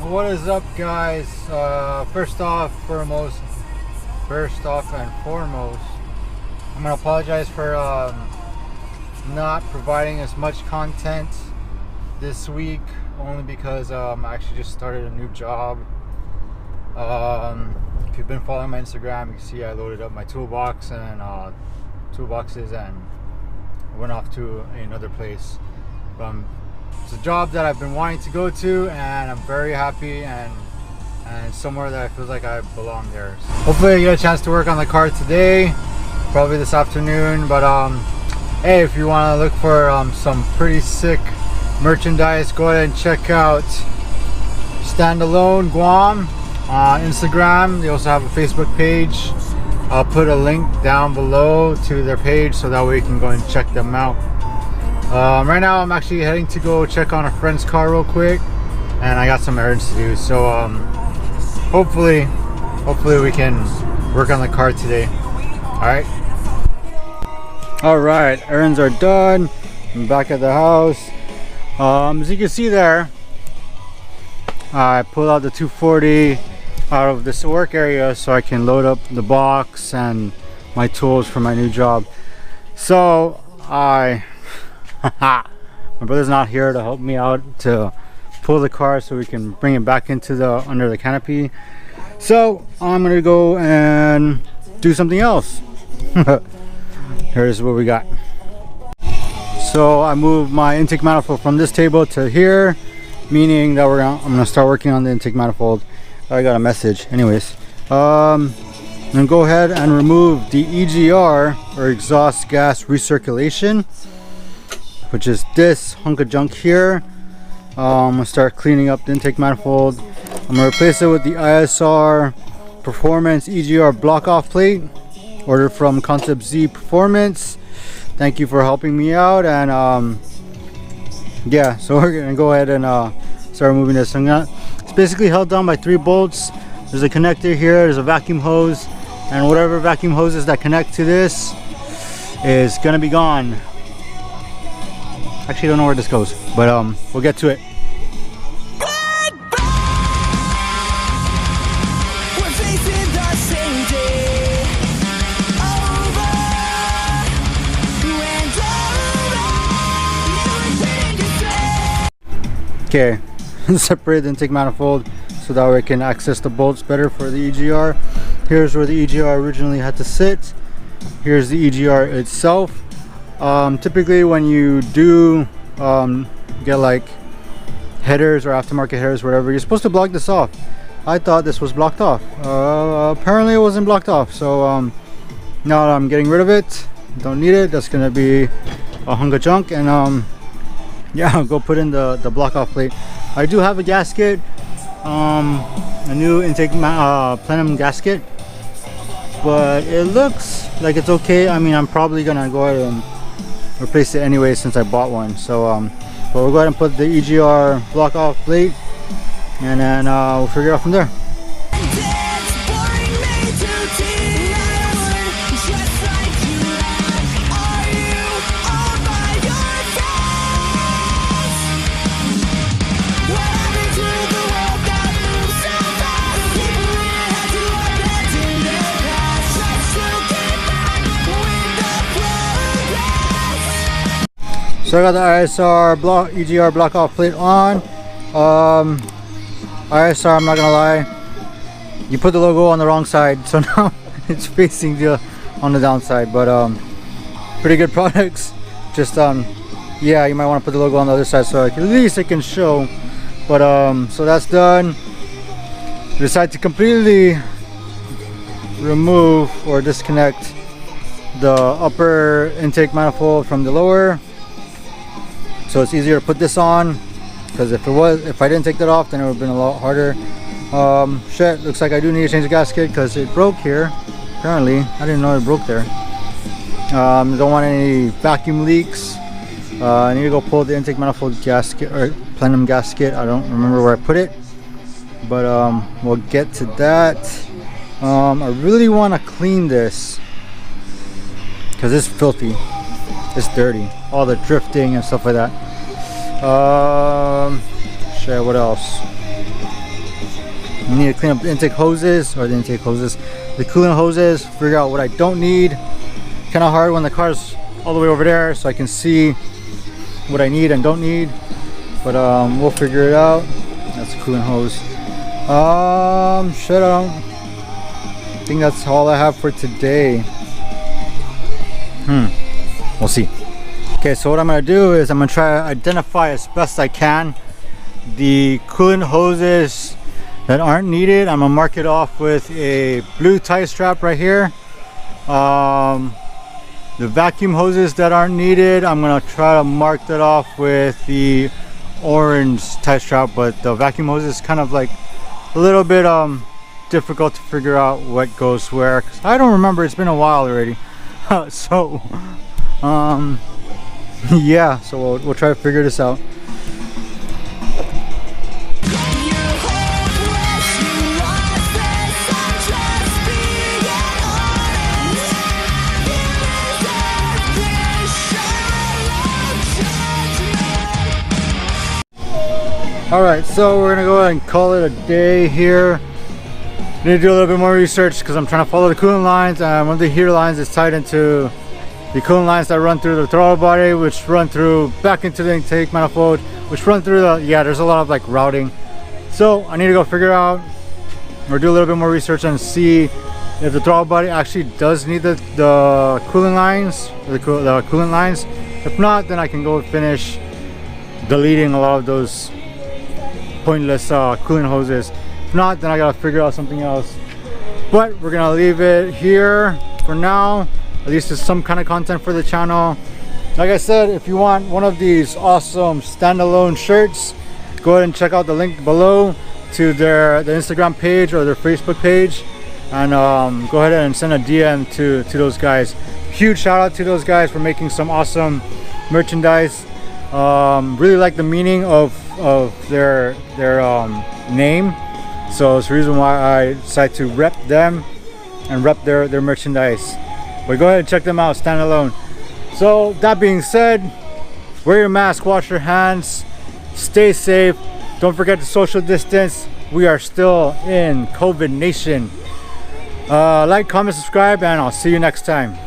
What is up, guys? First off and foremost, I'm gonna apologize for not providing as much content this week, only because I actually just started a new job. If you've been following my Instagram, you can see I loaded up my toolbox and toolboxes and went off to another place. It's a job that I've been wanting to go to, and I'm very happy, and somewhere that I feel like I belong there. So hopefully I get a chance to work on the car today, probably this afternoon. But hey, if you want to look for some pretty sick merchandise, go ahead and check out Stand Alone Guam on Instagram. They also have a Facebook page. I'll put a link down below to their page so that way you can go and check them out. Right now I'm actually heading to go check on a friend's car real quick, and I got some errands to do. So hopefully we can work on the car today. Alright, errands are done. I'm back at the house. As you can see there, I pulled out the 240 out of this work area so I can load up the box and my tools for my new job. So my brother's not here to help me out to pull the car so we can bring it back into the under the canopy. So I'm gonna go and do something else. Here's what we got. So I moved my intake manifold from this table to here, meaning that I'm gonna start working on the intake manifold. I got a message. Anyways, I'm gonna go ahead and remove the EGR, or exhaust gas recirculation, which is this hunk of junk here. I'm gonna start cleaning up the intake manifold. I'm gonna replace it with the ISR Performance EGR block off plate, ordered from Concept Z Performance. Thank you for helping me out. And yeah, so we're gonna go ahead and start removing this. It's basically held down by 3 bolts. There's a connector here, there's a vacuum hose, and whatever vacuum hoses that connect to this is gonna be gone. Actually, I don't know where this goes, but we'll get to it. Okay, separate the intake manifold so that way I can access the bolts better for the EGR. Here's where the EGR originally had to sit. Here's the EGR itself. Typically when you do get like headers or aftermarket headers, whatever, you're supposed to block this off. I thought this was blocked off. Apparently it wasn't blocked off. So now I'm getting rid of it. Don't need it. That's gonna be a hunk of junk. And yeah, I'll go put in the block off plate. I do have a gasket, a new intake plenum gasket, but it looks like it's okay. I mean, I'm probably gonna go ahead and replace it anyway since I bought one. So but we'll go ahead and put the EGR block off plate, and then we'll figure it out from there. So I got the ISR EGR block off plate on. ISR, I'm not gonna lie, you put the logo on the wrong side, so now it's facing on the downside. But pretty good products. Just yeah, you might want to put the logo on the other side so at least it can show. But so that's done. Decide to completely remove or disconnect the upper intake manifold from the lower, so it's easier to put this on, because if I didn't take that off, then it would have been a lot harder. Shit, looks like I do need to change the gasket because it broke here. Apparently, I didn't know it broke there. Don't want any vacuum leaks. I need to go pull the intake manifold gasket or plenum gasket. I don't remember where I put it, but we'll get to that. I really want to clean this because it's filthy. It's dirty, all the drifting and stuff like that. Shit, what else? I need to clean up the intake hoses, or the coolant hoses, figure out what I don't need. Kind of hard when the car's all the way over there, so I can see what I need and don't need. But we'll figure it out. That's a coolant hose. Shit, I think that's all I have for today. We'll see. Okay, so what I'm gonna do is I'm gonna try to identify as best I can the coolant hoses that aren't needed. I'm gonna mark it off with a blue tie strap right here. The vacuum hoses that aren't needed, I'm gonna try to mark that off with the orange tie strap, but the vacuum hose is kind of like a little bit difficult to figure out what goes where, 'cause I don't remember. It's been a while already. So yeah, so we'll try to figure this out. Alright, so we're gonna go ahead and call it a day here. I need to do a little bit more research because I'm trying to follow the coolant lines, and one of the heater lines is tied into the coolant lines that run through the throttle body, which run through back into the intake manifold, which run through the, yeah, there's a lot of like routing. So I need to go figure out or do a little bit more research and see if the throttle body actually does need the coolant lines, or the coolant lines. If not, then I can go finish deleting a lot of those pointless coolant hoses. If not, then I gotta figure out something else. But we're gonna leave it here for now. At least it's some kind of content for the channel. Like I said, if you want one of these awesome standalone shirts, go ahead and check out the link below to their Instagram page or their Facebook page, and go ahead and send a DM to those guys. Huge shout out to those guys for making some awesome merchandise. Really like the meaning of their name, so it's the reason why I decided to rep them and rep their merchandise. But go ahead and check them out, Stand Alone. So that being said, wear your mask, wash your hands, stay safe, don't forget to social distance. We are still in COVID nation. Like, comment, subscribe, and I'll see you next time.